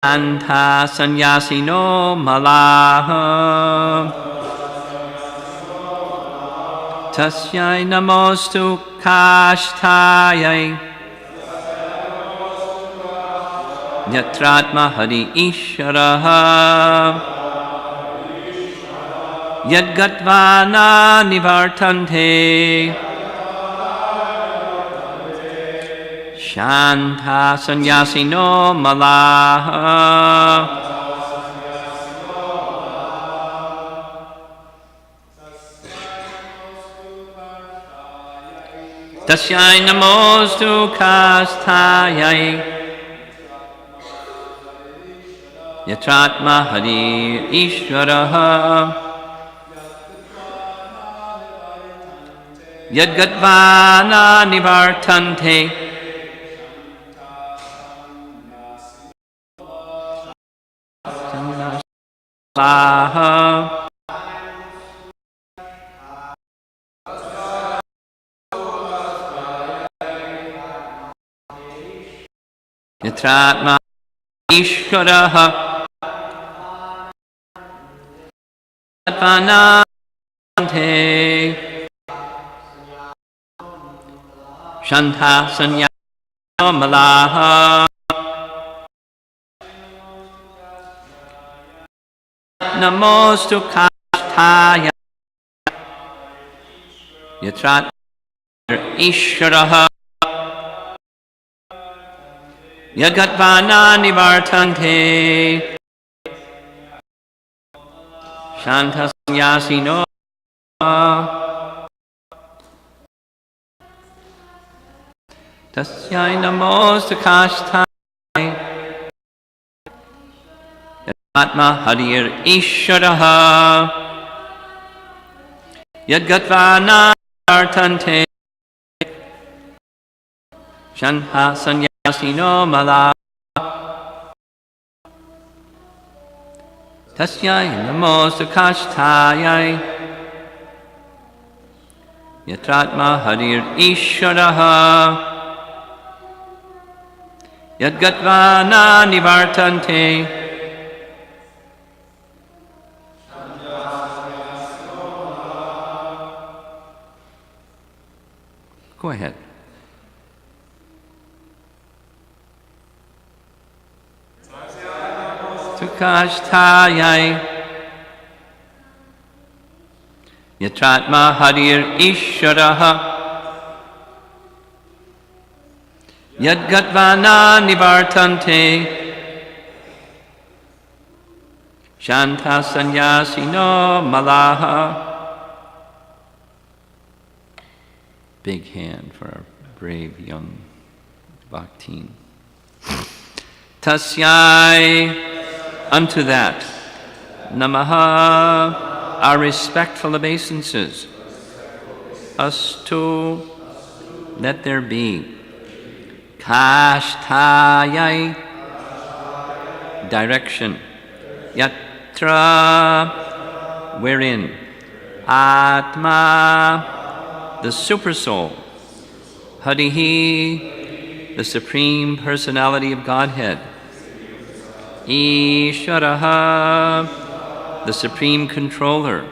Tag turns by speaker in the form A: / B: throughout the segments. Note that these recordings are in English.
A: Anta sannyasino malaha tasyai namostu kashtayai yatratma hari isharaha yadgatvana nivartante Shanta sannyasino malaha Tasyai namostu kastayai Yatratma hari ishvaraha Yadgatvana nivartante Yatratma Ishvaraha Atvanante Shanta Sanyasino Malaha Namostu Kashtaya Yatratma Ishvaraha Yagatvana nivartante Shanta sannyasino Tasyai namostu kashtai Yatmatma harir isharaha Yagatvana nivartante Shanta sannyasino malaha Tasyai namostu kashtayai Yatratma harir isharaha Yadgatvana nivartante Go ahead. Tukashtayai Yatratma harir isharaha Yadgatvana nivartante Shanta sannyasino malaha Big hand for our brave young bhaktin. Tasyai Unto that, Namaha, our respectful obeisances. Astu, let there be. Kashtayai, direction. Yatra, wherein. Atma, the supersoul. Harihi, the Supreme Personality of Godhead. Ishvaraha, the Supreme Controller.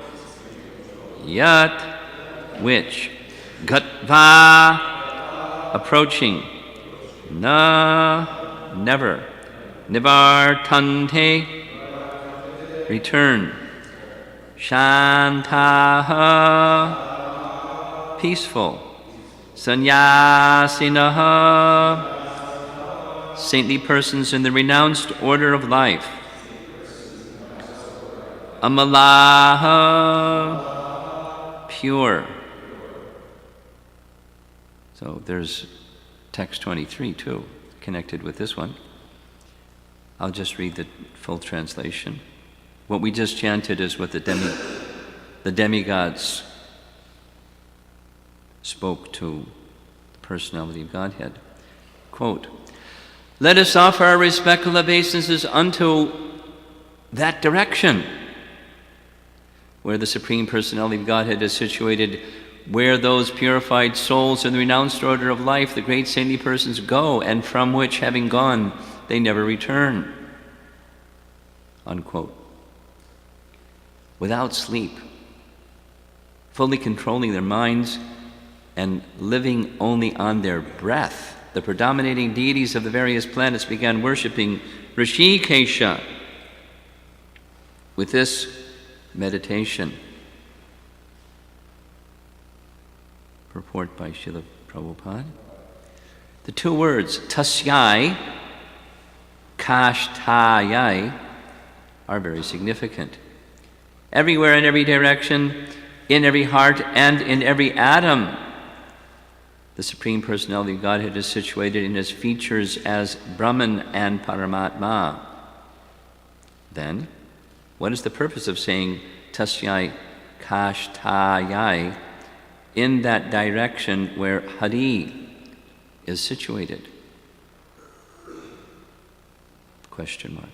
A: Yat, which. Gatva, approaching. Na, never. Nivartante, return. Shantaha, peaceful. Sannyasinaha, saintly persons in the renounced order of life. Amalaha, pure. So there's text 23 too, connected with this one. I'll just read the full translation. What we just chanted is what the demigods spoke to the personality of Godhead. Quote, let us offer our respectful obeisances unto that direction where the Supreme Personality of Godhead is situated, where those purified souls in the renounced order of life, the great saintly persons, go, and from which, having gone, they never return. unquote. Without sleep, fully controlling their minds and living only on their breath, the predominating deities of the various planets began worshipping Rishikesha. With this meditation, purport by Srila Prabhupada, the two words tasyai, kashtayai are very significant. Everywhere, in every direction, in every heart, and in every atom, the Supreme Personality of Godhead is situated in His features as Brahman and Paramatma. Then, what is the purpose of saying tasyai kashtayai in that direction where Hari is situated? Question mark.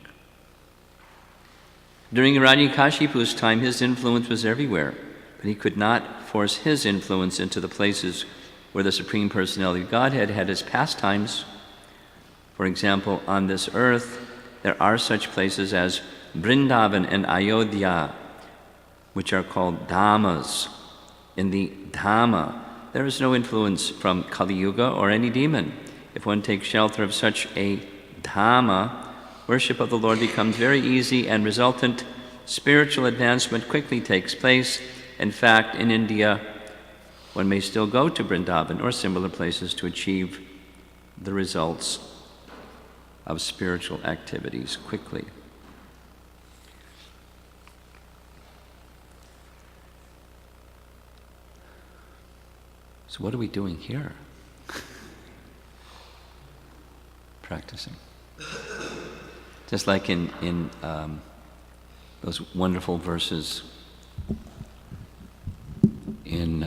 A: During Hiranyakashipu's time, his influence was everywhere, but he could not force his influence into the places where the Supreme Personality of Godhead had His pastimes. For example, on this earth, there are such places as Vrindavan and Ayodhya, which are called Dhammas. In the Dhamma, there is no influence from Kali Yuga or any demon. If one takes shelter of such a Dhamma, worship of the Lord becomes very easy, and resultant spiritual advancement quickly takes place. In fact, in India, one may still go to Vrindavan or similar places to achieve the results of spiritual activities quickly. So what are we doing here? Practicing. Just like in those wonderful verses in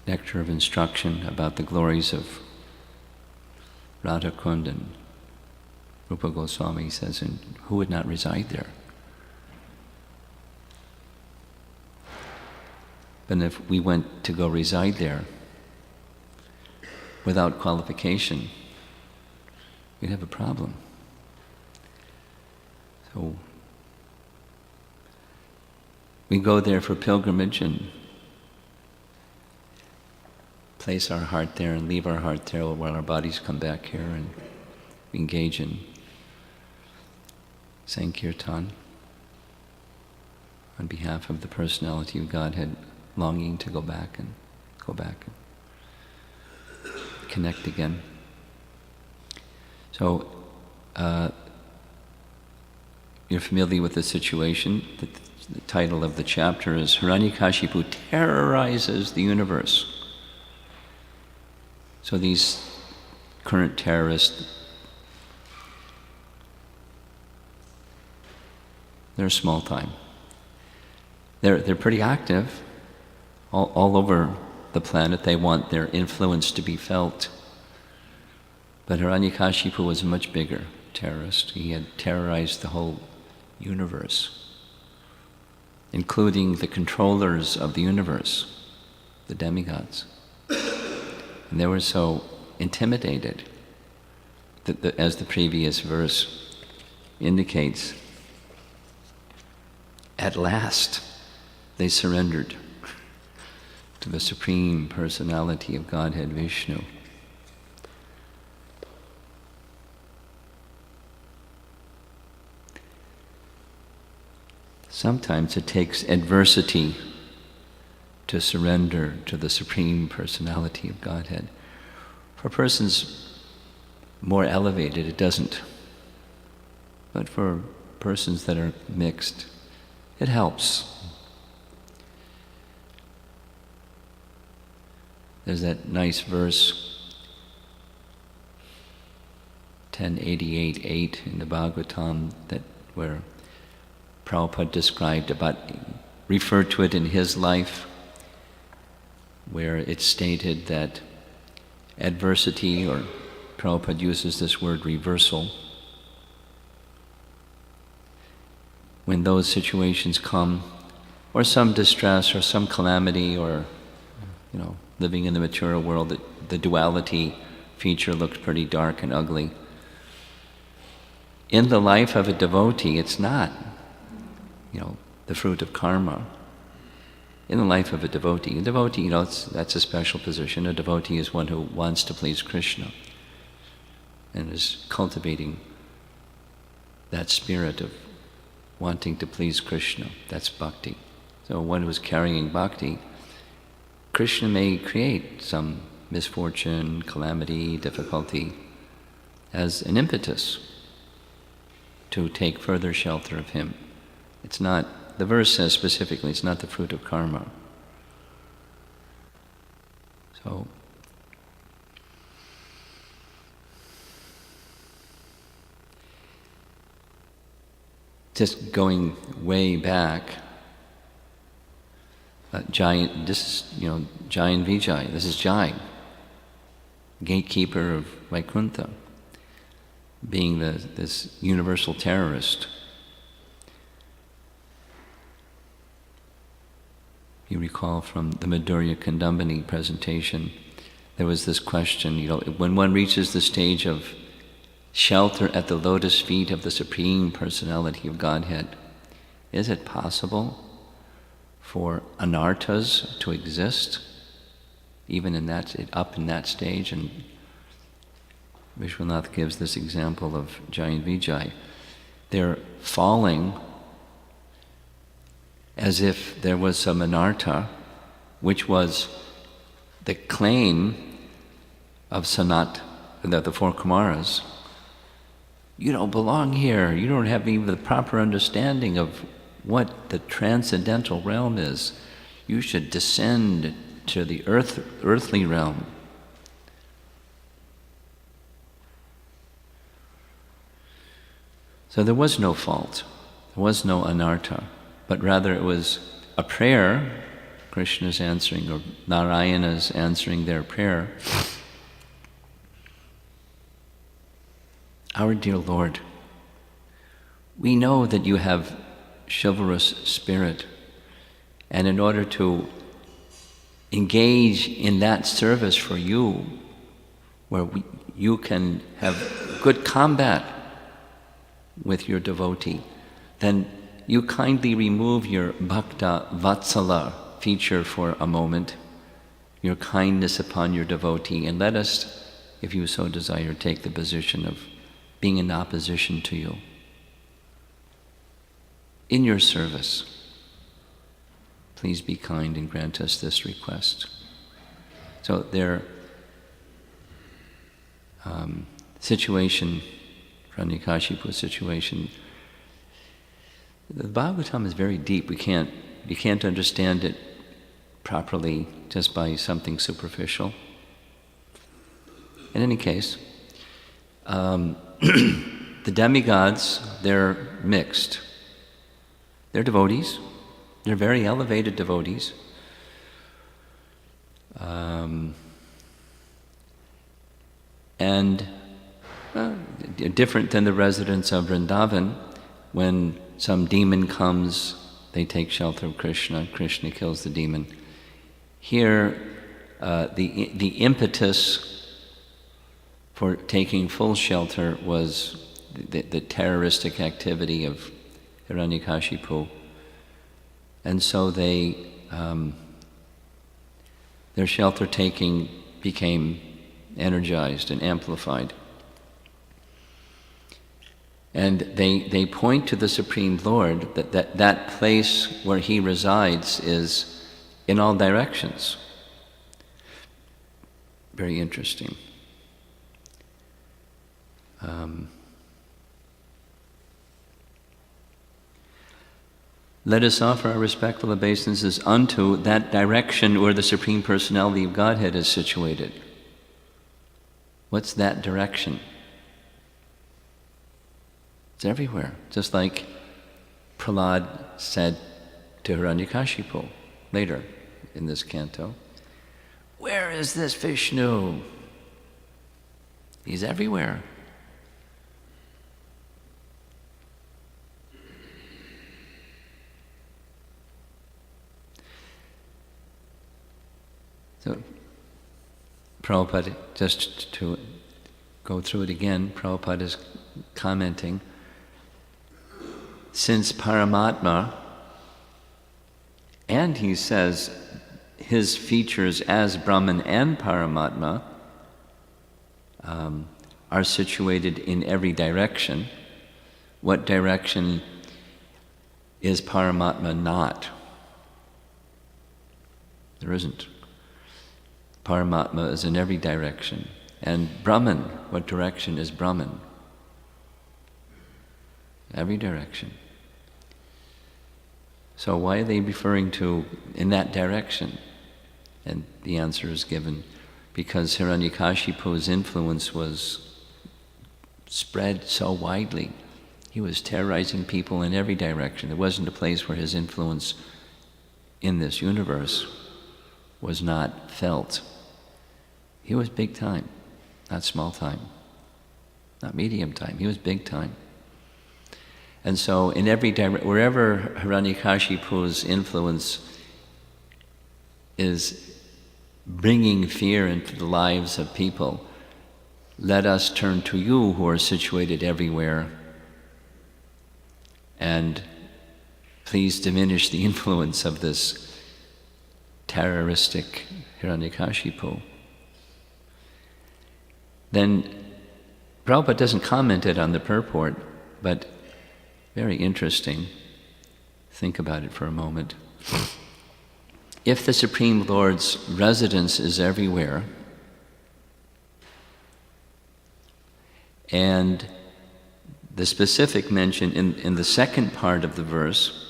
A: Nectar of Instruction about the glories of Radha Kund and Rupa Goswami says, and who would not reside there? But if we went to go reside there without qualification, we'd have a problem. So we go there for pilgrimage and place our heart there and leave our heart there while our bodies come back here, and we engage in Sankirtan on behalf of the Personality of Godhead, longing to go back and connect again. So you're familiar with the situation. The title of the chapter is Hiranyakashipu Terrorizes the Universe. So these current terrorists, they're small time. They're pretty active all over the planet. They want their influence to be felt. But Hiranyakashipu was a much bigger terrorist. He had terrorized the whole universe, including the controllers of the universe, the demigods. And they were so intimidated that, as the previous verse indicates, at last they surrendered to the Supreme Personality of Godhead, Vishnu. Sometimes it takes adversity to surrender to the Supreme Personality of Godhead. For persons more elevated, it doesn't. But for persons that are mixed, it helps. There's that nice verse, 1088:8 in the Bhagavatam, where Prabhupada referred to it in his life, where it's stated that adversity, or Prabhupada uses this word reversal, when those situations come, or some distress, or some calamity, or, living in the material world, the duality feature looked pretty dark and ugly. in the life of a devotee, it's not, the fruit of karma. In the life of a devotee, that's a special position. A devotee is one who wants to please Krishna and is cultivating that spirit of wanting to please Krishna. That's bhakti. So one who is carrying bhakti, Krishna may create some misfortune, calamity, difficulty as an impetus to take further shelter of him. It's not, the verse says specifically, it's not the fruit of karma. So, just going way back, Giant Vijay, this is Jai, gatekeeper of Vaikuntha, being this universal terrorist. You recall from the Madhurya Kandambini presentation, there was this question, when one reaches the stage of shelter at the lotus feet of the Supreme Personality of Godhead, is it possible for anarthas to exist, even up in that stage? And Vishwanath gives this example of Giant Vijay. They're falling as if there was some anartha, which was the claim of Sanat, the four Kumaras. You don't belong here. You don't have even the proper understanding of what the transcendental realm is. You should descend to the earthly realm. So there was no fault. There was no anartha. But rather it was a prayer, Krishna's answering, or Narayana's answering their prayer. Our dear Lord, we know that you have chivalrous spirit, and in order to engage in that service for you, where you can have good combat with your devotee, then you kindly remove your bhakta vatsala feature for a moment, your kindness upon your devotee, and let us, if you so desire, take the position of being in opposition to you in your service. Please be kind and grant us this request. So their situation, Hiranyakashipu's situation, the Bhagavatam is very deep. You can't understand it properly just by something superficial. In any case, the demigods, they're mixed. They're devotees. They're very elevated devotees. And different than the residents of Vrindavan, when some demon comes, they take shelter of Krishna. Krishna kills the demon. Here, the impetus for taking full shelter was the terroristic activity of Hiranyakashipu, and so their shelter taking became energized and amplified. And they point to the Supreme Lord, that place where He resides is in all directions. Very interesting. Let us offer our respectful obeisances unto that direction where the Supreme Personality of Godhead is situated. What's that direction? It's everywhere, just like Prahlad said to Hiranyakashipu later in this canto. Where is this Vishnu? He's everywhere. So, Prabhupada, just to go through it again, Prabhupada is commenting, since Paramatma, and he says his features as Brahman and Paramatma are situated in every direction, what direction is Paramatma not? There isn't. Paramatma is in every direction. And Brahman, what direction is Brahman? Every direction. So why are they referring to in that direction? And the answer is given because Hiranyakashipu's influence was spread so widely. He was terrorizing people in every direction. There wasn't a place where his influence in this universe was not felt. He was big time, not small time, not medium time. He was big time. And so in every wherever Hiranyakashipu's influence is bringing fear into the lives of people, let us turn to you who are situated everywhere, and please diminish the influence of this terroristic Hiranyakashipu. Then Prabhupada doesn't comment it on the purport, but very interesting. Think about it for a moment. If the Supreme Lord's residence is everywhere, and the specific mention in the second part of the verse,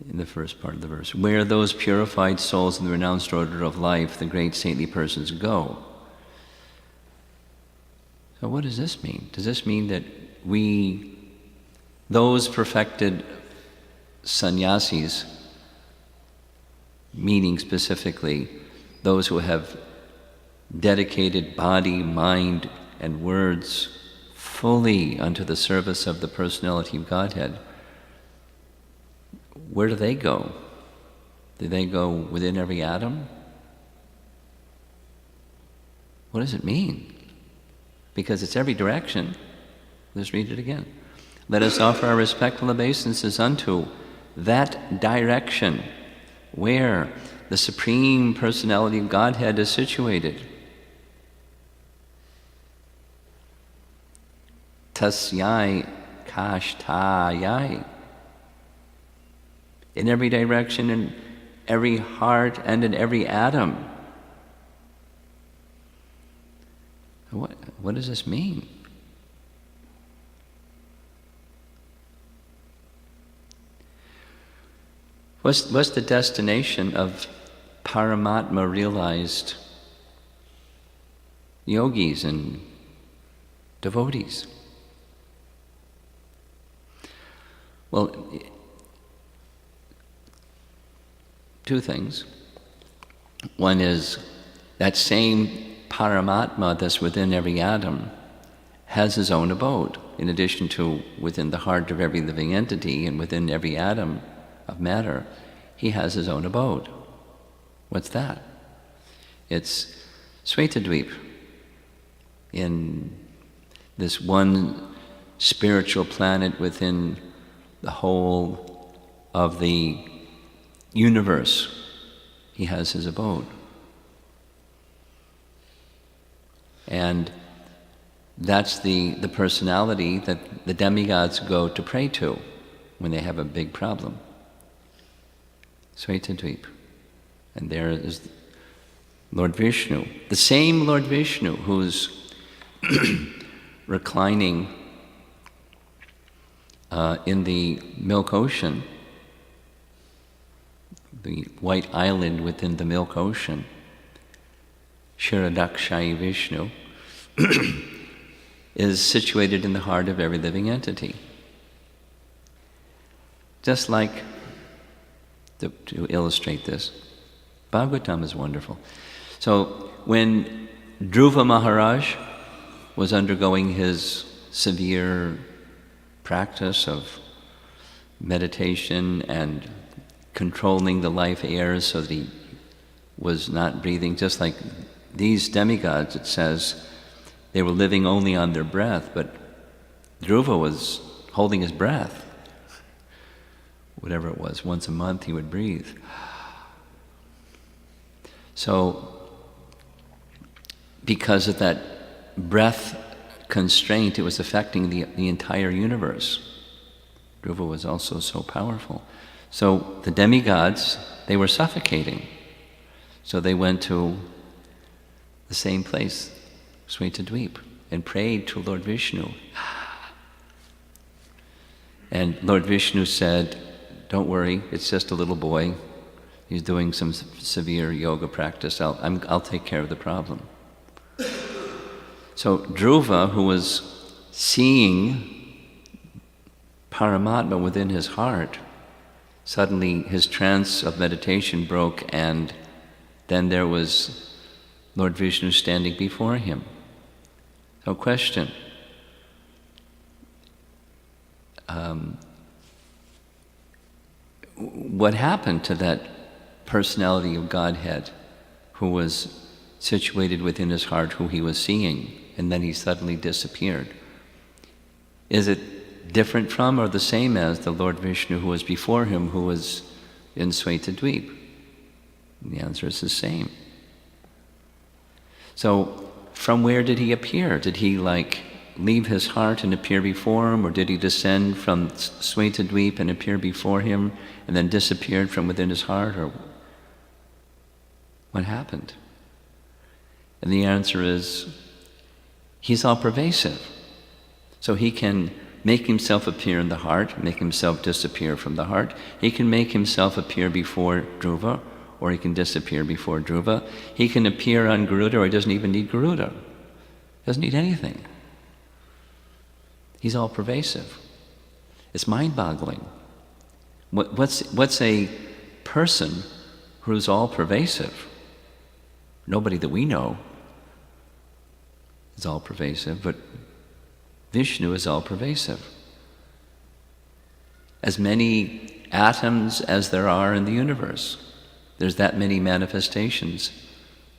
A: in the first part of the verse, where those purified souls in the renounced order of life, the great saintly persons go. So what does this mean? Does this mean that those perfected sannyasis, meaning specifically those who have dedicated body, mind, and words fully unto the service of the personality of Godhead, where do they go? Do they go within every atom? What does it mean? Because it's every direction. Let's read it again. Let us offer our respectful obeisances unto that direction where the Supreme Personality of Godhead is situated. Tasyai kashtayai. In every direction, in every heart, and in every atom. What does this mean? What's the destination of Paramatma realized yogis and devotees? Well, two things. One is that same Paramatma that's within every atom has his own abode, in addition to within the heart of every living entity and within every atom of matter, he has his own abode. What's that? It's Svetadweep, in this one spiritual planet within the whole of the universe. He has his abode. And that's the personality that the demigods go to pray to when they have a big problem. Svetadweep. And there is Lord Vishnu. The same Lord Vishnu who's reclining in the Milk Ocean, the white island within the Milk Ocean, Kshirodakshayi Vishnu, is situated in the heart of every living entity. Just like, to illustrate this, Bhagavatam is wonderful. So when Dhruva Maharaj was undergoing his severe practice of meditation and controlling the life air so that he was not breathing, just like these demigods, it says, they were living only on their breath, but Dhruva was holding his breath. Whatever it was, once a month he would breathe. So, because of that breath constraint, it was affecting the entire universe. Dhruva was also so powerful. So the demigods, they were suffocating. So they went to the same place, Svetadweep, and prayed to Lord Vishnu. And Lord Vishnu said, "Don't worry, it's just a little boy. He's doing some severe yoga practice. I'll take care of the problem." So Dhruva, who was seeing Paramatma within his heart, suddenly his trance of meditation broke, and then there was Lord Vishnu standing before him. So question, what happened to that personality of Godhead who was situated within his heart, who he was seeing, and then he suddenly disappeared? Is it different from or the same as the Lord Vishnu who was before him, who was in Svetadweep? The answer is the same. So from where did he appear? Did he leave his heart and appear before him, or did he descend from Svetadweep and appear before him and then disappeared from within his heart, or what happened? And the answer is, he's all pervasive. So he can make himself appear in the heart, make himself disappear from the heart. He can make himself appear before Dhruva, or he can disappear before Dhruva. He can appear on Garuda, or he doesn't even need Garuda. Doesn't need anything. He's all pervasive. It's mind-boggling. What's a person who's all pervasive? Nobody that we know is all pervasive, but Vishnu is all pervasive. As many atoms as there are in the universe, there's that many manifestations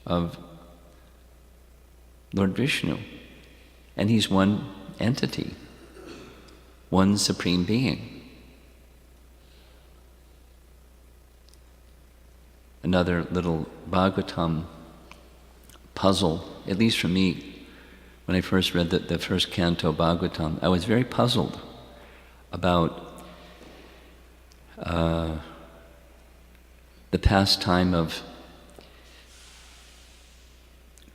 A: of Lord Vishnu. And he's one entity, one supreme being. Another little Bhagavatam puzzle, at least for me, when I first read the first canto Bhagavatam, I was very puzzled about the pastime of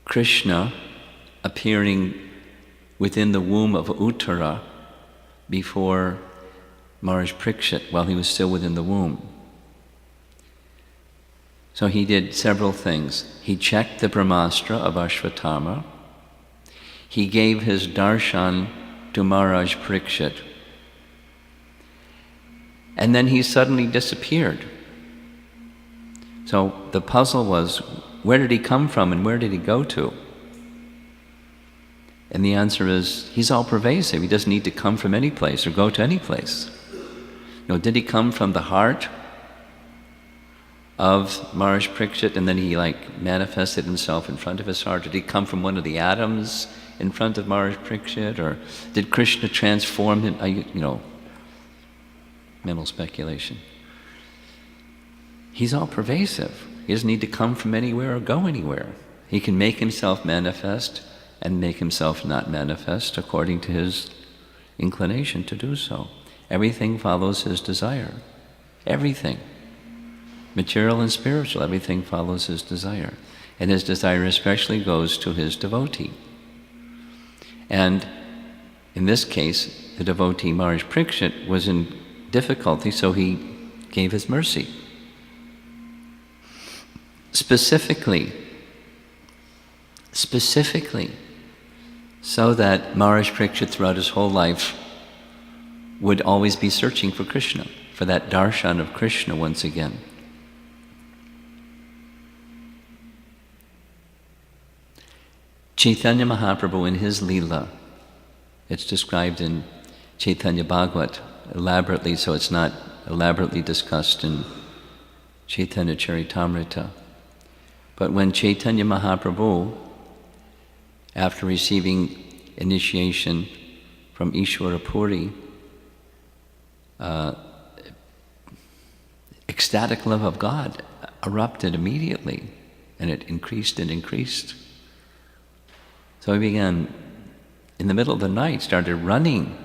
A: Krishna appearing within the womb of Uttara before Maharaj Parikshit, while he was still within the womb. So he did several things. He checked the Brahmastra of Ashwatthama. He gave his darshan to Maharaj Parikshit. And then he suddenly disappeared. So the puzzle was, where did he come from and where did he go to? And the answer is, he's all pervasive. He doesn't need to come from any place or go to any place. Did he come from the heart of Maharaj Parikshit and then he manifested himself in front of his heart? Did he come from one of the atoms in front of Maharaj Parikshit? Or did Krishna transform him? Mental speculation. He's all pervasive. He doesn't need to come from anywhere or go anywhere. He can make himself manifest and make himself not manifest according to his inclination to do so. Everything follows his desire. Everything. Material and spiritual, everything follows his desire. And his desire especially goes to his devotee. And in this case, the devotee Maharaj Parikshit was in difficulty, so he gave his mercy. Specifically, so that Maharaj Parikshit throughout his whole life would always be searching for Krishna, for that darshan of Krishna once again. Chaitanya Mahaprabhu in his Leela, it's described in Chaitanya Bhagavat elaborately, so it's not elaborately discussed in Chaitanya Charitamrita. But when Chaitanya Mahaprabhu, after receiving initiation from Ishvara Puri, ecstatic love of God erupted immediately, and it increased and increased. So he began, in the middle of the night, started running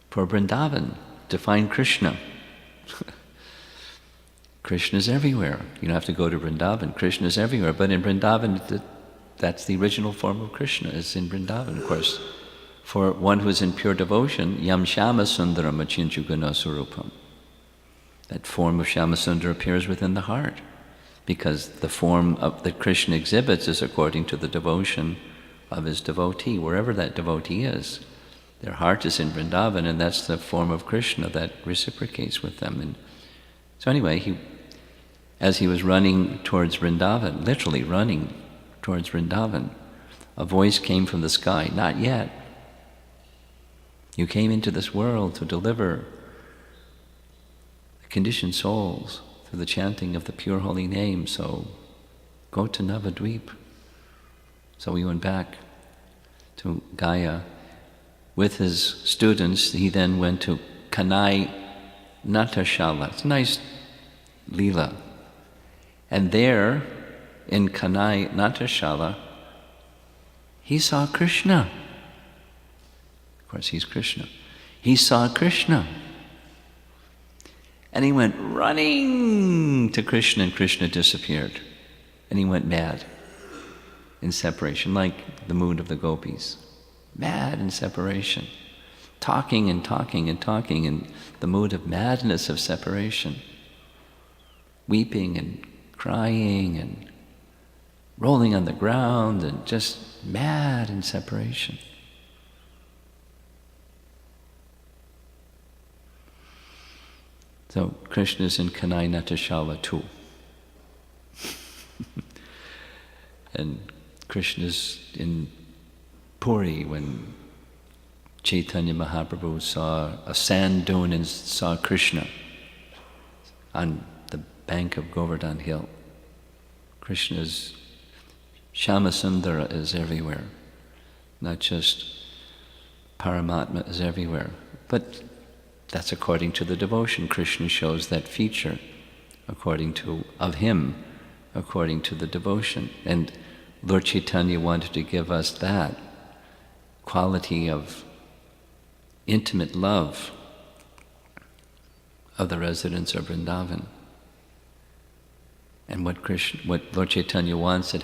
A: for Vrindavan to find Krishna. Krishna's everywhere. You don't have to go to Vrindavan. Krishna's everywhere. But in Vrindavan, that's the original form of Krishna, is in Vrindavan, of course. For one who is in pure devotion, Yam Shama Sundaram Achinchu Guna Surupam. That form of Shyamasundara appears within the heart, because the form that Krishna exhibits is according to the devotion of his devotee, wherever that devotee is. Their heart is in Vrindavan, and that's the form of Krishna that reciprocates with them. And so anyway, as he was running towards Vrindavan, literally running towards Vrindavan, a voice came from the sky, "Not yet. You came into this world to deliver conditioned souls through the chanting of the pure holy name, so go to Navadvip." So he went back to Gaya. With his students, he then went to Kanai Natashala. It's a nice lila. And there, in Kanai Natashala, he saw Krishna. Of course, he's Krishna. He saw Krishna. And he went running to Krishna, and Krishna disappeared. And he went mad in separation, like the mood of the gopis. Mad in separation. Talking and talking and talking in the mood of madness of separation. Weeping and crying and rolling on the ground and just mad in separation. So Krishna's in Kanai Natashala too. And Krishna's in Puri when Chaitanya Mahaprabhu saw a sand dune and saw Krishna on the bank of Govardhan Hill. Krishna's Shyamasundara is everywhere. Not just Paramatma is everywhere. But that's according to the devotion. Krishna shows that feature according to the devotion. And Lord Chaitanya wanted to give us that quality of intimate love of the residents of Vrindavan. And what Lord Chaitanya wants, it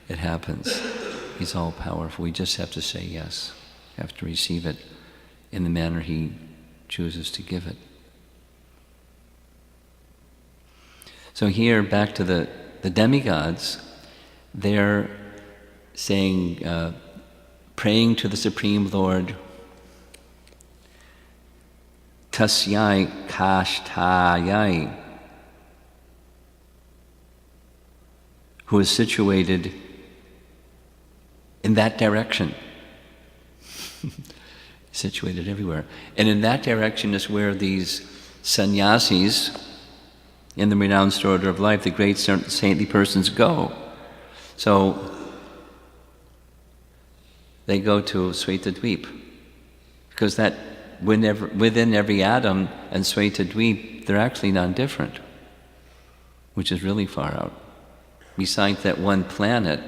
A: happens. He's all powerful. We just have to say yes. We have to receive it in the manner he chooses to give it. So here, back to the demigods, they're saying, praying to the Supreme Lord, Tasyai Kashtayai, who is situated in that direction. Situated everywhere. And in that direction is where these sannyasis in the renounced order of life, the great saintly persons, go. So they go to Svetadvip, because that within every atom and Svetadvip, they're actually non-different, which is really far out. Besides that one planet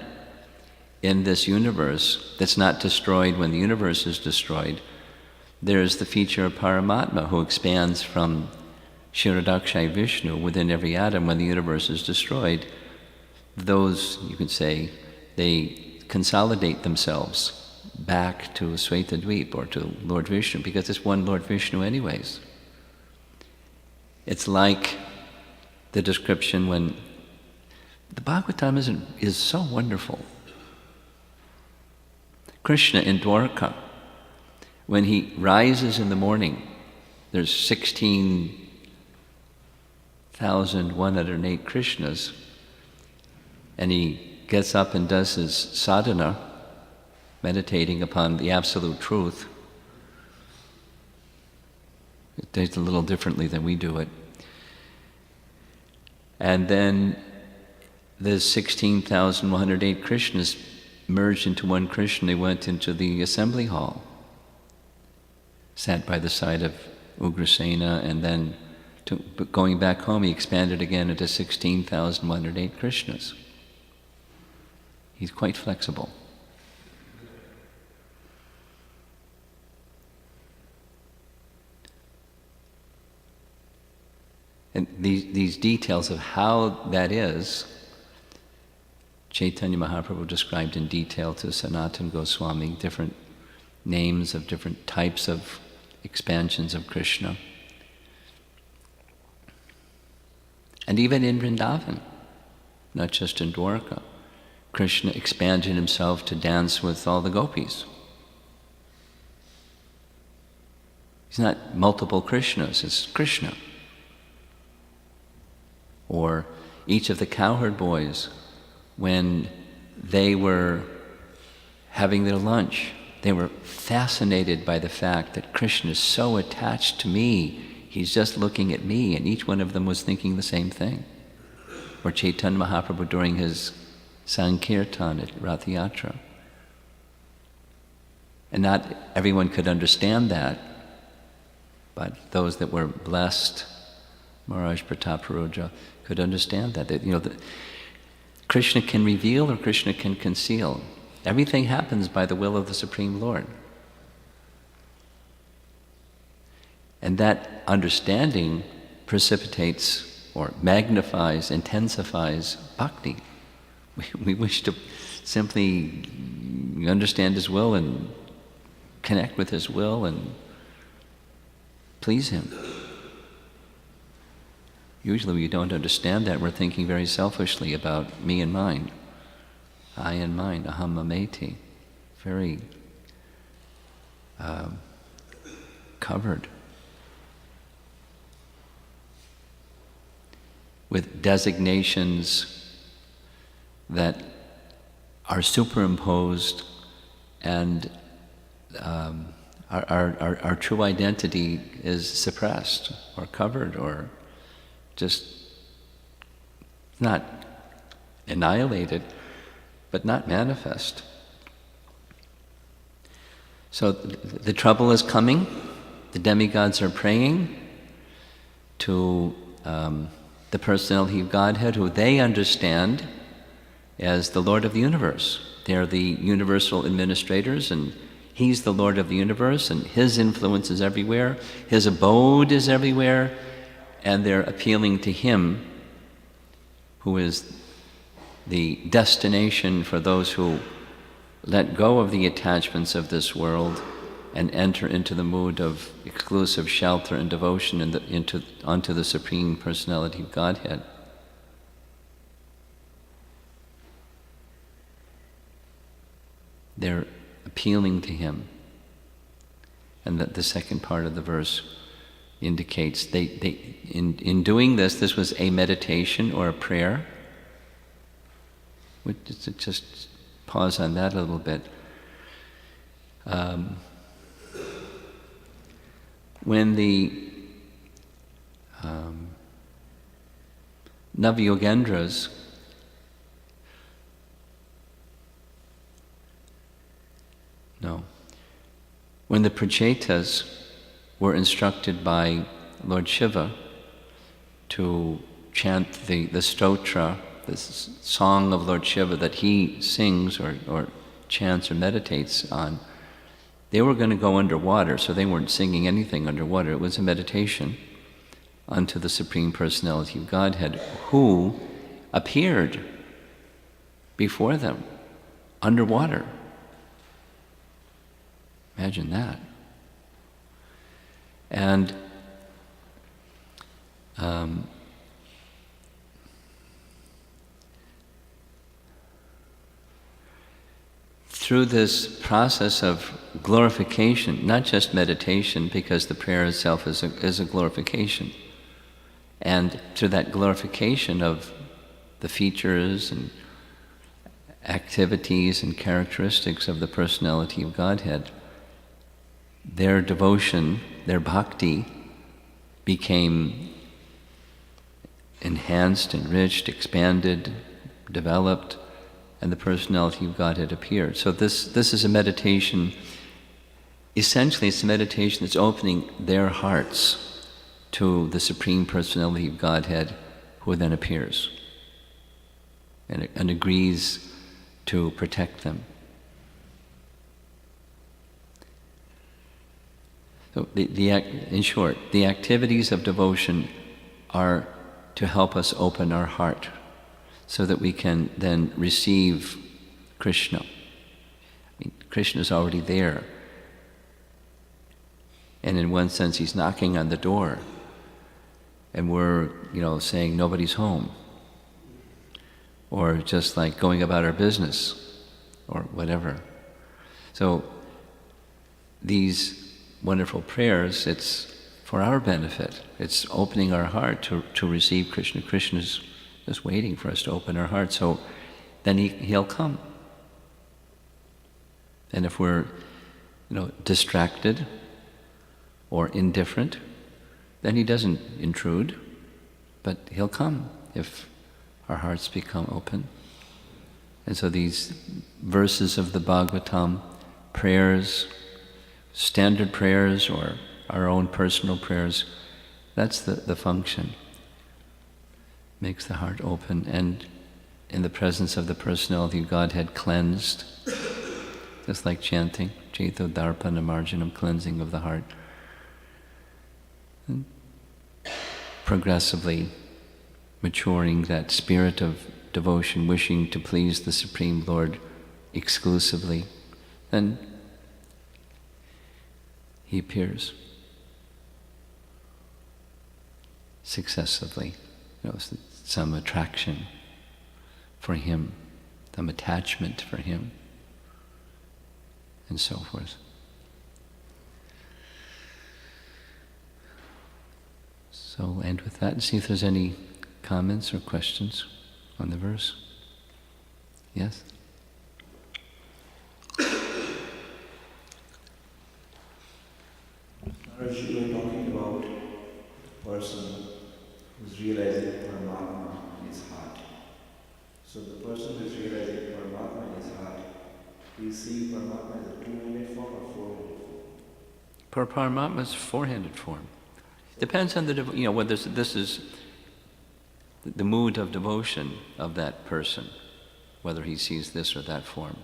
A: in this universe that's not destroyed when the universe is destroyed, there's the feature of Paramatma, who expands from Kshirodakshai Vishnu within every atom when the universe is destroyed. Those, you could say, they consolidate themselves back to Svetadvip or to Lord Vishnu, because it's one Lord Vishnu anyways. It's like the description when the Bhagavatam is so wonderful. Krishna in Dwarka, when he rises in the morning, there's 16,108 Krishnas, and he gets up and does his sadhana, meditating upon the absolute truth. It does it a little differently than we do it. And then the 16,108 Krishnas merged into one Krishna. They went into the assembly hall, sat by the side of Ugrasena, and then going back home, he expanded again into 16,108 Krishnas. He's quite flexible. And these details of how that is, Chaitanya Mahaprabhu described in detail to Sanatana Goswami, different names of different types of expansions of Krishna. And even in Vrindavan, not just in Dwarka, Krishna expanded himself to dance with all the gopis. He's not multiple Krishnas, it's Krishna. Or each of the cowherd boys, when they were having their lunch, they were fascinated by the fact that Krishna is so attached to me, he's just looking at me, and each one of them was thinking the same thing. Or Chaitanya Mahaprabhu during his Sankirtan at Rath Yatra. And not everyone could understand that, but those that were blessed, Maharaj Prataparuja, could understand that Krishna can reveal or Krishna can conceal. Everything happens by the will of the Supreme Lord. And that understanding precipitates or magnifies, intensifies bhakti. We wish to simply understand His will and connect with His will and please Him. Usually we don't understand that. We're thinking very selfishly about me and mine. I and mine, aham mameti. Very covered with designations that are superimposed, and our true identity is suppressed or covered or just not annihilated, but not manifest. So the trouble is coming. The demigods are praying to the personality of Godhead, who they understand as the Lord of the universe. They're the universal administrators, and He's the Lord of the universe, and His influence is everywhere. His abode is everywhere. And they're appealing to Him, who is the destination for those who let go of the attachments of this world and enter into the mood of exclusive shelter and devotion onto the Supreme Personality of Godhead. They're appealing to Him. And that the second part of the verse indicates in doing this was a meditation or a prayer. We'll just pause on that a little bit. When the Navayogendras when the Prachetas were instructed by Lord Shiva to chant the stotra, this song of Lord Shiva that he sings or chants or meditates on, they were going to go underwater, so they weren't singing anything underwater. It was a meditation unto the Supreme Personality of Godhead, who appeared before them underwater. Imagine that. And through this process of glorification, not just meditation, because the prayer itself is a glorification, and through that glorification of the features and activities and characteristics of the personality of Godhead, their devotion, their bhakti, became enhanced, enriched, expanded, developed, and the personality of Godhead appeared. So this is a meditation. Essentially, it's a meditation that's opening their hearts to the Supreme Personality of Godhead, who then appears and agrees to protect them. So in short, the activities of devotion are to help us open our heart so that we can then receive Krishna. I mean, Krishna is already there. And in one sense, he's knocking on the door. And we're, saying nobody's home. Or just like going about our business or whatever. So these wonderful prayers, it's for our benefit. It's opening our heart to receive Krishna. Krishna's just waiting for us to open our heart. So then he'll come. And if we're, distracted or indifferent, then he doesn't intrude, but he'll come if our hearts become open. And so these verses of the Bhagavatam, prayers, standard prayers or our own personal prayers, that's the function. Makes the heart open and in the presence of the personality of Godhead cleansed, just like chanting, Chaito Darpana Marjanam, cleansing of the heart. And progressively maturing that spirit of devotion, wishing to please the Supreme Lord exclusively, then he appears successively. Some attraction for him, some attachment for him, and so forth. So we'll end with that and see if there's any comments or questions on the verse. Yes?
B: Maharaj, you were talking about a person who's realizing Paramatma in his heart. So the person who's realizing Paramatma in his heart, do you see Paramatma as a two-handed form or four-handed form?
A: Paramatma's four-handed form. Depends on whether this is the mood of devotion of that person, whether he sees this or that form.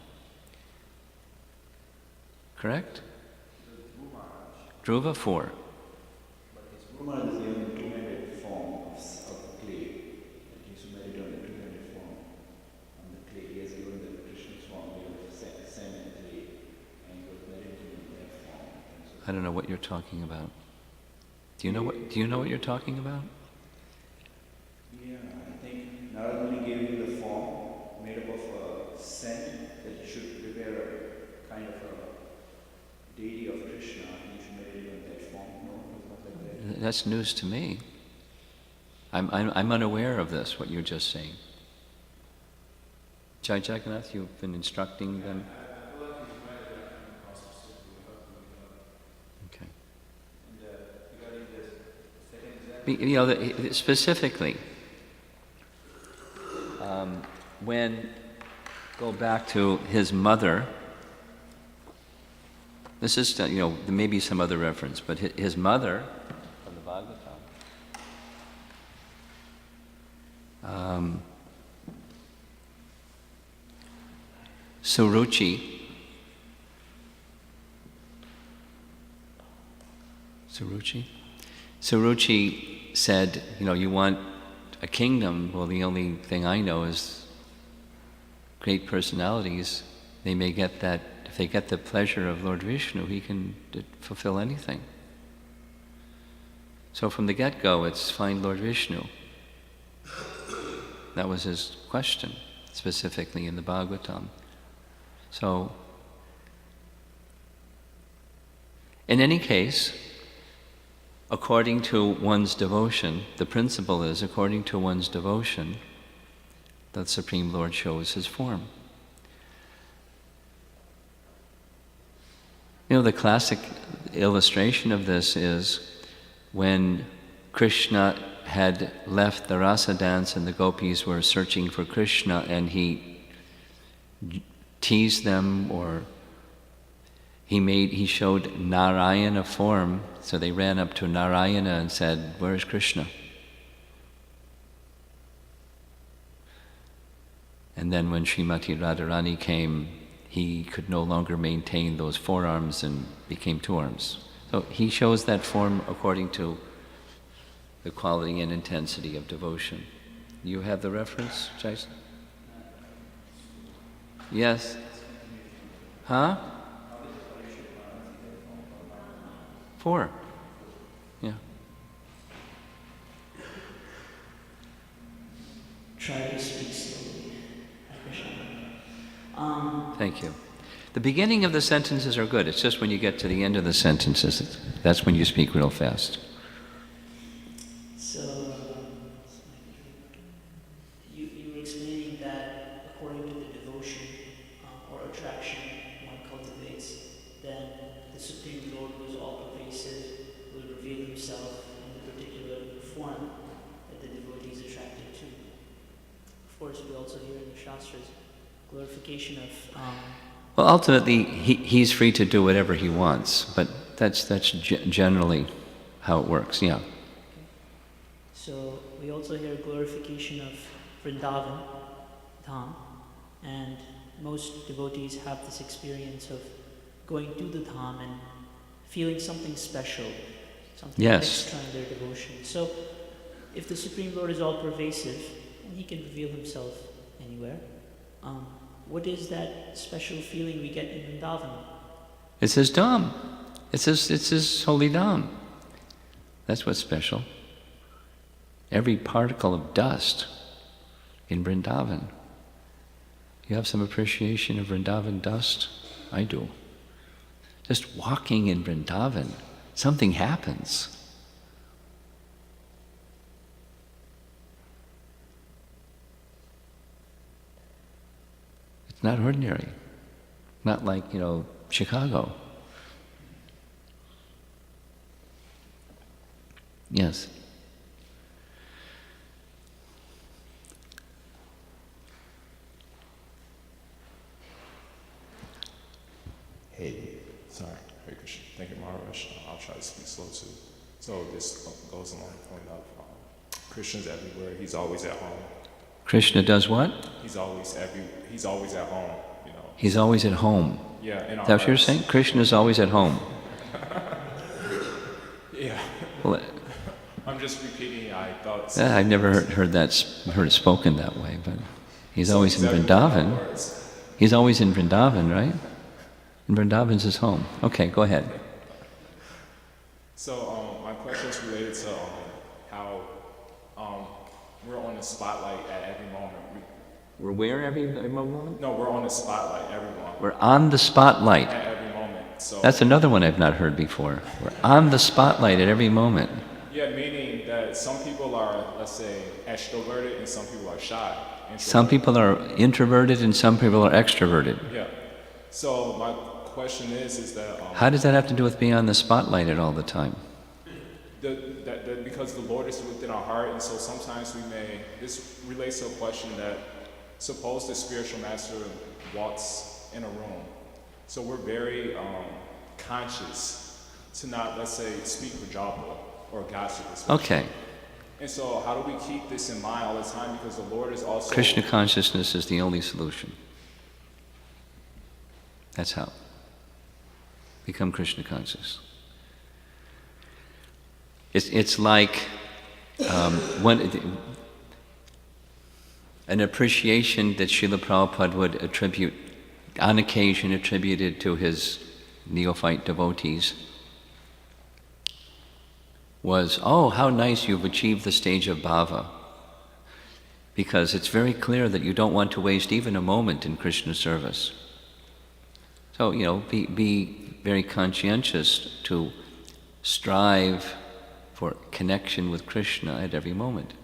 A: Correct? Dhruva, four.
B: But his Guru Maharaj is given a two-handed form of the clay. He used to meditate on the two-handed form on the clay. He has given the Krishna's form of sand and clay, and he was meditating on that form.
A: I don't know what you're talking about. Do you know what you're talking about?
B: Yeah, I think Narada Muni gave him the form made up of sand that you should prepare a kind of a deity of Krishna, and you should meditate on that form. No, it's not like that.
A: That's news to me. I'm unaware of this, what you're just saying. Jai Jagannath, you've been instructing them? Okay. Specifically, when go back to his mother, this is, there may be some other reference, but his mother, from the Bhagavatam, Suruchi said, you want a kingdom? Well, the only thing I know is great personalities. They may get that, if they get the pleasure of Lord Vishnu, he can fulfill anything. So from the get-go, it's find Lord Vishnu. That was his question, specifically in the Bhagavatam. So, in any case, according to one's devotion, the principle is, according to one's devotion, the Supreme Lord shows his form. The classic illustration of this is when Krishna had left the rasa dance and the gopis were searching for Krishna, and he teased them, or he showed Narayana form, so they ran up to Narayana and said, "Where is Krishna?" And then when Srimati Radharani came, he could no longer maintain those forearms and became two arms. So he shows that form according to the quality and intensity of devotion. You have the reference, Jason? Yes? Huh? 4. Yeah.
C: Try to speak slowly.
A: Thank you. The beginning of the sentences are good. It's just when you get to the end of the sentences, that's when you speak real fast.
C: So, you were explaining that according to the devotion or attraction one cultivates, then the Supreme Lord, who is all-pervasive, will reveal himself in the particular form that the devotee is attracted to. Of course, we also hear in the Shastras glorification of...
A: Well, ultimately, he's free to do whatever he wants, but that's generally how it works, yeah.
C: So we also hear glorification of Vrindavan, Dham, and most devotees have this experience of going to the Dham and feeling something special, something extra in their devotion. So if the Supreme Lord is all-pervasive, and he can reveal himself anywhere, what is that special feeling we get in Vrindavan?
A: It's his Dham. It's his holy Dham. That's what's special. Every particle of dust in Vrindavan. You have some appreciation of Vrindavan dust? I do. Just walking in Vrindavan, something happens. It's not ordinary. Not like, Chicago. Yes.
D: Hey, sorry, Hare Krishna. Thank you, Maharaj. I'll try to speak slow too. So this goes along the point of Krishna's everywhere. He's always at home.
A: Krishna does what?
D: He's always at home.
A: He's always at home.
D: Yeah, in our
A: Is that what you're
D: hearts.
A: saying? Krishna is always at home.
D: Yeah.
A: Well,
D: I'm just repeating. I thought.
A: I've never heard it spoken that way, but he's always in
D: everywhere in our
A: Vrindavan.
D: hearts.
A: He's always in Vrindavan, right? And Vrindavan's his home. Okay, go ahead.
D: So my question is related to how we're on the spotlight at every moment.
A: We're where every moment?
D: No, we're on the spotlight every moment.
A: We're on the spotlight.
D: At every moment. So
A: That's another one I've not heard before. We're on the spotlight at every moment.
D: yeah, meaning that some people are, let's say, extroverted and some people are shy.
A: Some people are introverted and some people are extroverted.
D: Yeah. So my question is that
A: How does that have to do with being on the spotlight at all the time?
D: because the Lord is within our heart, and so sometimes this relates to a question that suppose the spiritual master walks in a room. So we're very conscious to not, let's say, speak Rajapa or gossip.
A: Okay.
D: And so how do we keep this in mind all the time? Because the Lord is also...
A: Krishna consciousness is the only solution. That's how. Become Krishna conscious. It's like an appreciation that Srila Prabhupada would on occasion attributed to his neophyte devotees was, oh, how nice you've achieved the stage of bhava. Because it's very clear that you don't want to waste even a moment in Krishna service. So, be very conscientious to strive for connection with Krishna at every moment.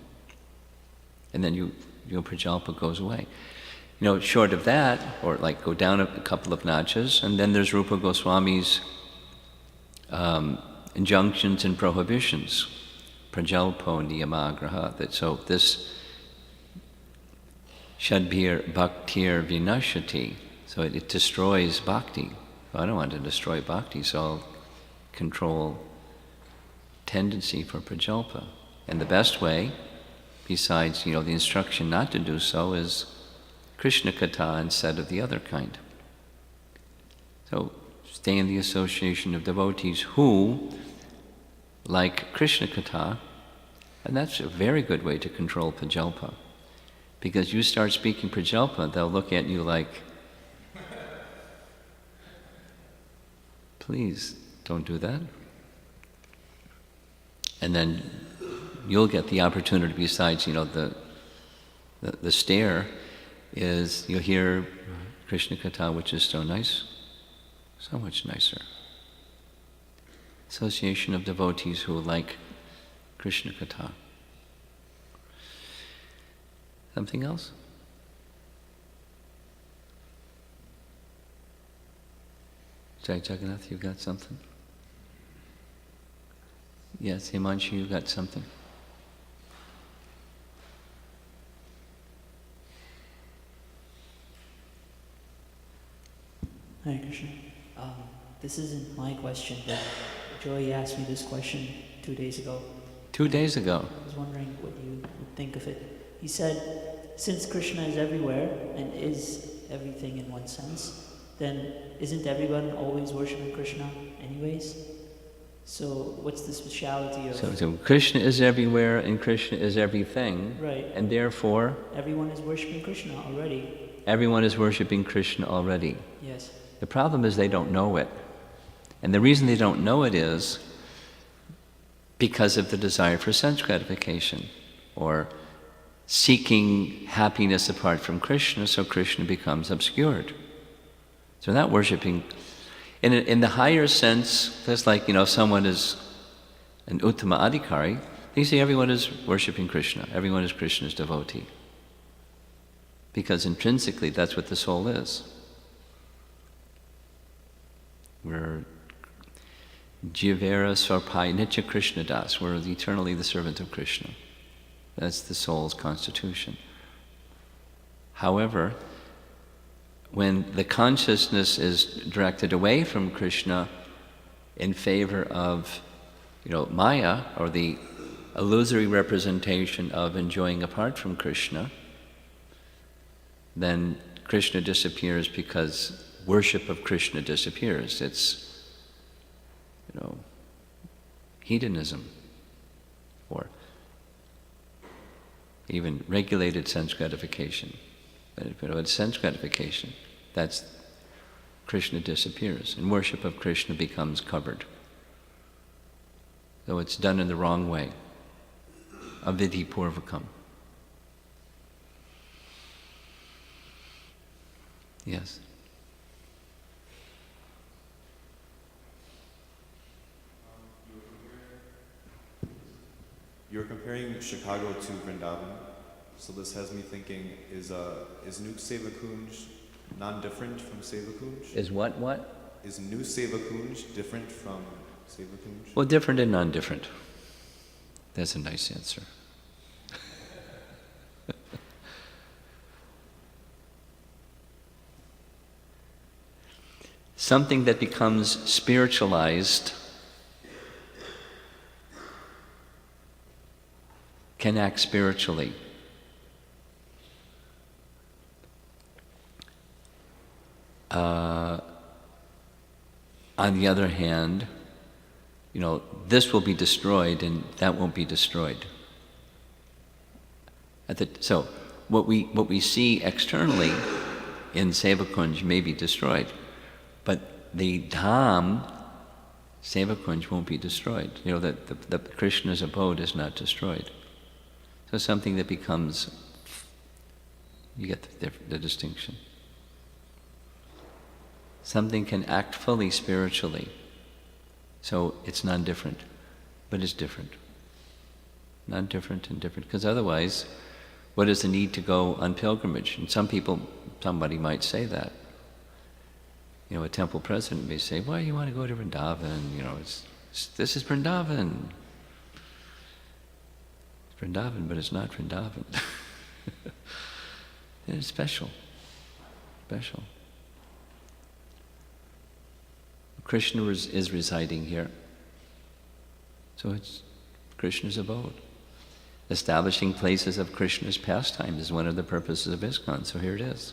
A: And then your prajalpa goes away. Short of that, or like go down a couple of notches, and then there's Rupa Goswami's injunctions and prohibitions. prajalpo niyamagraha, that so this shadbhir bhaktir vinashati, so it destroys bhakti. Well, I don't want to destroy bhakti, so I'll control tendency for prajalpa. And the best way, besides, the instruction not to do so, is Krishna Katha instead of the other kind. So stay in the association of devotees who like Krishna Katha, and that's a very good way to control prajalpa. Because you start speaking prajalpa, they'll look at you like, please don't do that. And then you'll get the opportunity, besides, the stare, is you'll hear Krishna Katha, which is so nice, so much nicer. Association of devotees who like Krishna Katha. Something else? Jai Jagannath, you got something? Yes, Himanshu, you got something?
C: Hare Krishna. This isn't my question, but Joey asked me this question 2 days ago.
A: 2 days ago.
C: I was wondering what you would think of it. He said, since Krishna is everywhere and is everything in one sense, then isn't everyone always worshipping Krishna anyways? So what's the speciality of...
A: So Krishna is everywhere and Krishna is everything.
C: Right.
A: And therefore...
C: everyone is worshipping Krishna already.
A: Everyone is worshipping Krishna already.
C: Yes.
A: The problem is they don't know it. And the reason they don't know it is because of the desire for sense gratification, or seeking happiness apart from Krishna, so Krishna becomes obscured. So not worshipping. In the higher sense, that's like, someone is an Uttama Adhikari, you see everyone is worshipping Krishna, everyone is Krishna's devotee. Because intrinsically that's what the soul is. We're Jivera Sarpai Nitya Krishna Das. We're eternally the servant of Krishna. That's the soul's constitution. However, when the consciousness is directed away from Krishna in favor of, Maya, or the illusory representation of enjoying apart from Krishna, then Krishna disappears because worship of Krishna disappears. It's hedonism, or even regulated sense gratification. But it's sense gratification. That's Krishna disappears, and worship of Krishna becomes covered. So it's done in the wrong way. Avidhi purvakam. Yes.
E: You're comparing Chicago to Vrindavan, so this has me thinking, is New Seva Kunj non-different from Seva Kunj?
A: Is what?
E: Is New Seva Kunj different from Seva Kunj?
A: Well, different and non-different. That's a nice answer. Something that becomes spiritualized can act spiritually. On the other hand, this will be destroyed and that won't be destroyed. So what we see externally in Sevakunj may be destroyed, but the Dham, Sevakunj, won't be destroyed. The Krishna's abode is not destroyed. So something that becomes, you get the distinction. Something can act fully spiritually, so it's non-different, but it's different. Non-different and different, because otherwise, what is the need to go on pilgrimage? And somebody might say that. A temple president may say, why do you want to go to Vrindavan? This is Vrindavan. Vrindavan, but it's not Vrindavan. It's special. Special. Krishna is residing here. So it's Krishna's abode. Establishing places of Krishna's pastime is one of the purposes of Iskcon, so here it is.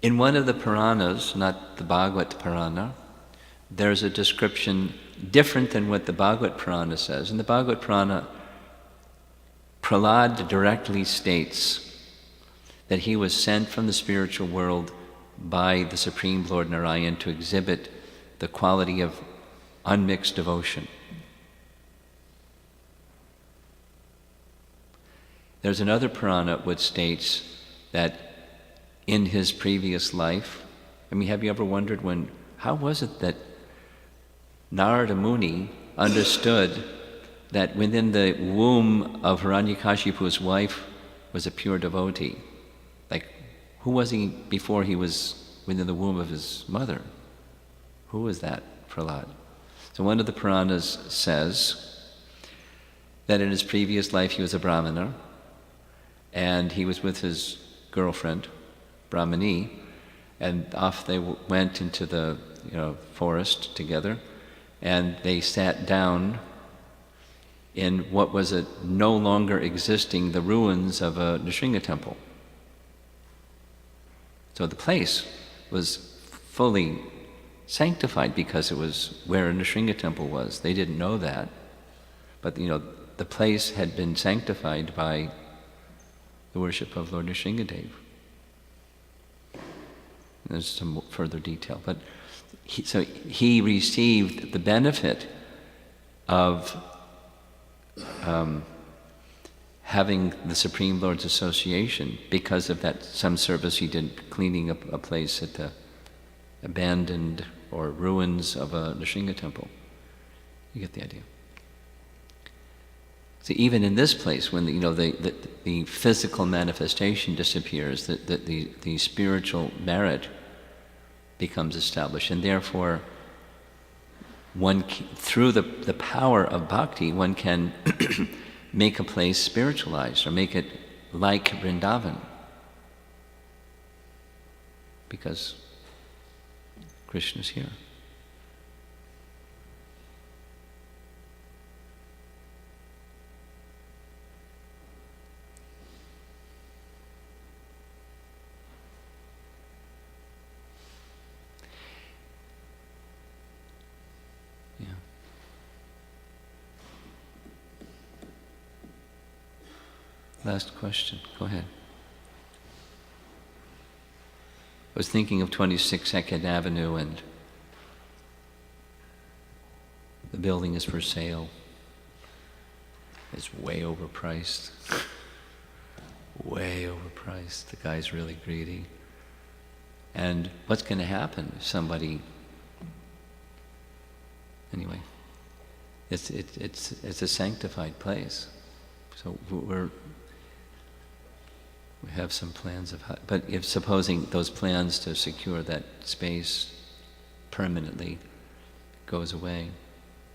A: In one of the Puranas, not the Bhagavat Purana, there's a description different than what the Bhagavat Purana says. In the Bhagavat Purana, Prahlad directly states that he was sent from the spiritual world by the Supreme Lord Narayan to exhibit the quality of unmixed devotion. There's another Purana which states that in his previous life, have you ever wondered how was it that Narada Muni understood that within the womb of Hiranyakashipu's wife was a pure devotee? Like, who was he before he was within the womb of his mother? Who was that, Prahlad? So one of the Puranas says that in his previous life he was a Brahmana, and he was with his girlfriend, Brahmani, and off they went into the forest together, and they sat down in what was no longer existing, the ruins of a Nrsimha temple. So the place was fully sanctified because it was where a Nrsimha temple was. They didn't know that, but the place had been sanctified by the worship of Lord Nrsimhadev. There's some further detail, but he received the benefit of having the Supreme Lord's association because of some service he did cleaning up a place at the abandoned or ruins of a Nrsimha temple. You get the idea. So even in this place, when the physical manifestation disappears, the spiritual merit becomes established, and therefore through the power of bhakti, one can make a place spiritualized or make it like Vrindavan, because Krishna's here. Last question. Go ahead. I was thinking of 26 Second Avenue, and the building is for sale. It's way overpriced. Way overpriced. The guy's really greedy. And what's going to happen if somebody... Anyway, it's a sanctified place. So we have some plans but if supposing those plans to secure that space permanently goes away,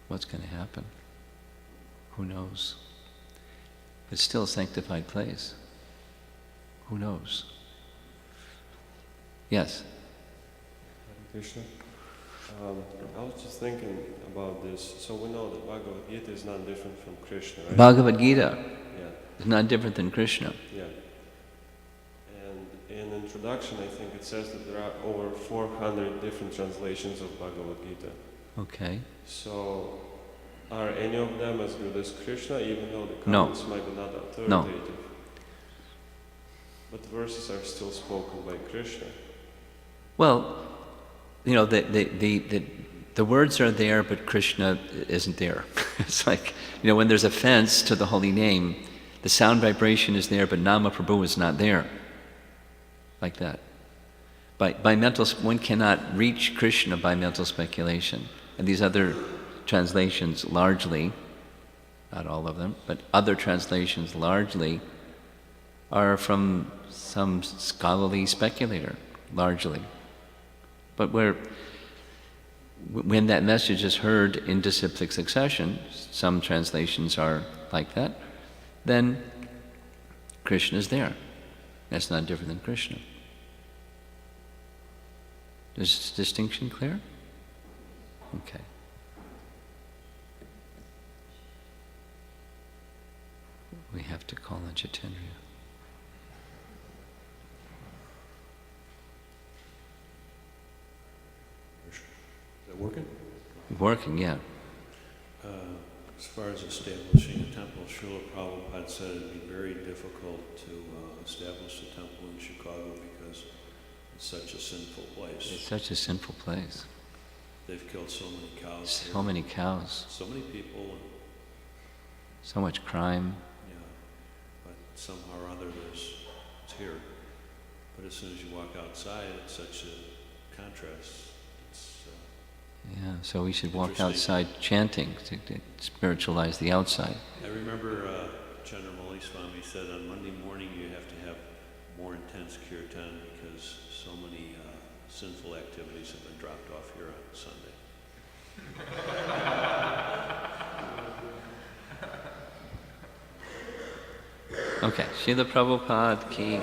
A: what's going to happen? Who knows? It's still a sanctified place. Who knows? Yes?
F: Hare Krishna. I was just thinking about this. So we know that Bhagavad Gita is not different from Krishna, right?
A: Bhagavad Gita
F: Yeah.
A: is not different than Krishna.
F: Yeah. And in introduction, I think it says that there are over 400 different translations of Bhagavad Gita.
A: Okay.
F: So, are any of them as good as Krishna, even though the
A: No.
F: comments might be not authoritative?
A: No.
F: But the verses are still spoken by Krishna.
A: Well, the words are there, but Krishna isn't there. It's like, when there's a fence to the holy name, the sound vibration is there, but Nama Prabhu is not there. Like that. By mental, one cannot reach Krishna by mental speculation. And these other translations largely, not all of them, but other translations largely are from some scholarly speculator, largely. But when that message is heard in disciplic succession, some translations are like that, then Krishna is there. That's not different than Krishna. Is this distinction clear? Okay. We have to call on Chaitanya.
G: Is that working?
A: Working, yeah.
G: As far as establishing a temple, Srila Prabhupada said it'd be very difficult to establish a temple in Chicago because it's such a sinful place.
A: It's such a sinful place.
G: They've killed so many cows.
A: So many cows.
G: So many people. And,
A: So much crime.
G: yeah, but somehow or other it's here. But as soon as you walk outside, it's such a contrast. It's,
A: Yeah, so we should walk
G: Interesting.
A: outside chanting to spiritualize the outside.
G: I remember Chandramauli Swami said on Monday morning you have to have more intense kirtan because so many sinful activities have been dropped off here on Sunday.
A: Okay, Srila Prabhupada ki.